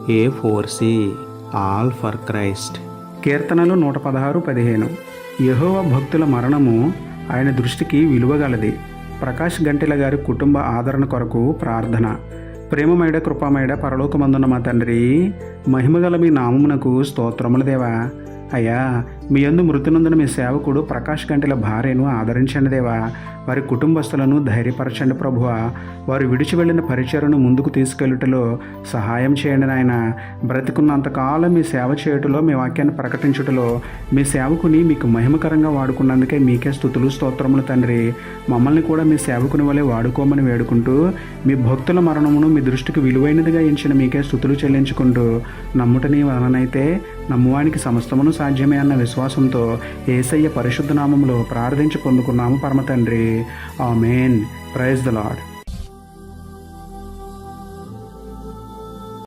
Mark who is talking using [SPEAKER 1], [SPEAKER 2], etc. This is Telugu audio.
[SPEAKER 1] A4C all for Christ.
[SPEAKER 2] కీర్తనలు 116:15. యెహోవా భక్తుల మరణము ఆయన దృష్టికి విలువగలది. ప్రకాష్ గంటిల గారి కుటుంబ ఆదరణ కొరకు ప్రార్థన. ప్రేమమేడ కృపామేడ పరలోకమందున్న మా తండ్రి, మహిమగల మీ నామమునకు స్తోత్రములు దేవా. అయ్యా, మీ యందు మృతి నొందిన మీ సేవకుడు ప్రకాష్ గంటిల భార్యను ఆదరించండి దేవా. వారి కుటుంబస్తులను ధైర్యపరచండి ప్రభువా. వారు విడిచి వెళ్ళిన పరిచయను ముందుకు తీసుకెళ్లుటలో సహాయం చేయండి నాయన. బ్రతికున్నంతకాలం మీ సేవ చేయుటలో, మీ వాక్యాన్ని ప్రకటించుటలో మీ సేవకుని మీకు మహిమకరంగా వాడుకున్నందుకే మీకే స్తుతులు స్తోత్రములు తండ్రి. మమ్మల్ని కూడా మీ సేవకుని వలె వాడుకోమని వేడుకుంటూ, మీ భక్తుల మరణమును మీ దృష్టికి విలువైనదిగా ఎంచిన మీకే స్తుతులు చెల్లించుకుంటూ, నమ్ముటని వలనైతే నమ్మువానికి సమస్తమును సాధ్యమే అన్న విశ్వాసంతో యేసయ్య పరిశుద్ధ నామములో ప్రార్థించి పొందుకున్నాము పరమ తండ్రి. ఆమేన్. Praise the lord.